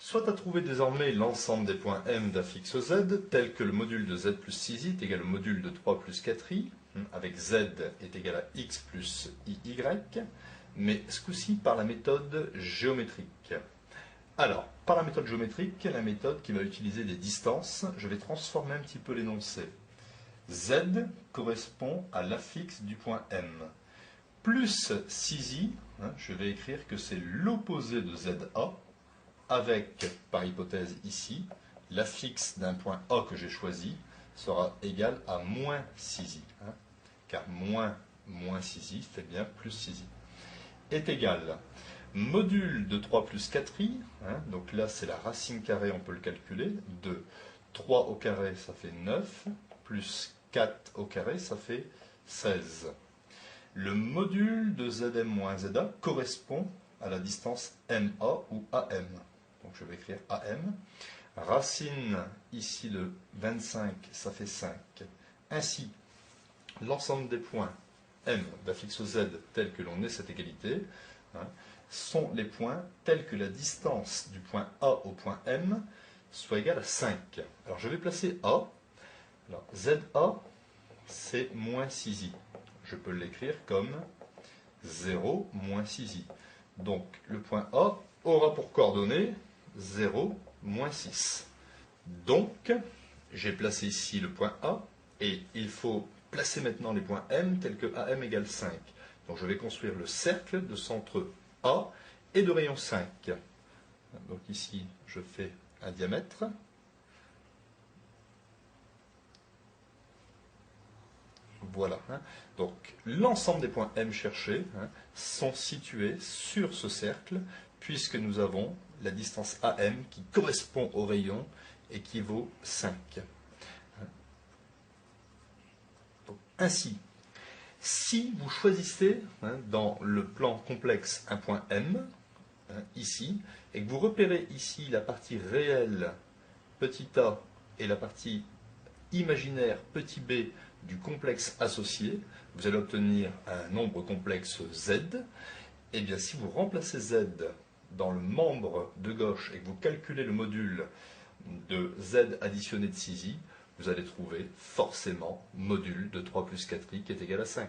Soit à trouver désormais l'ensemble des points M d'un fixe Z, tel que le module de Z plus 6i est égal au module de 3 plus 4i, avec Z est égal à X plus IY, mais ce coup-ci par la méthode géométrique. Alors, par la méthode géométrique, la méthode qui va utiliser des distances, je vais transformer un petit peu l'énoncé. Z correspond à l'affixe du point M. Plus 6i, je vais écrire que c'est l'opposé de ZA, avec, par hypothèse ici, l'affixe d'un point A que j'ai choisi sera égal à moins 6i, car moins 6i fait bien plus 6i, est égal module de 3 plus 4i, donc là c'est la racine carrée, on peut le calculer, de 3 au carré ça fait 9, plus 4 au carré ça fait 16. Le module de Zm moins Za correspond à la distance MA ou AM. Donc je vais écrire AM. Racine ici de 25, ça fait 5. Ainsi, l'ensemble des points M d'affixe Z tels que l'on ait cette égalité sont les points tels que la distance du point A au point M soit égale à 5. Alors je vais placer A. Alors ZA, c'est moins 6i. Je peux l'écrire comme 0 moins 6i. Donc le point A aura pour coordonnées 0 moins 6. Donc j'ai placé ici le point A et il faut placer maintenant les points M tels que AM égale 5. Donc je vais construire le cercle de centre A et de rayon 5. Donc ici je fais un diamètre. Voilà. Donc l'ensemble des points M cherchés sont situés sur ce cercle, puisque nous avons la distance AM qui correspond au rayon et qui vaut 5. Donc, ainsi, si vous choisissez dans le plan complexe un point M, ici, et que vous repérez ici la partie réelle petit a et la partie imaginaire petit b du complexe associé, vous allez obtenir un nombre complexe Z. Et bien si vous remplacez Z dans le membre de gauche et que vous calculez le module de Z additionné de 6i, vous allez trouver forcément module de 3 plus 4i qui est égal à 5.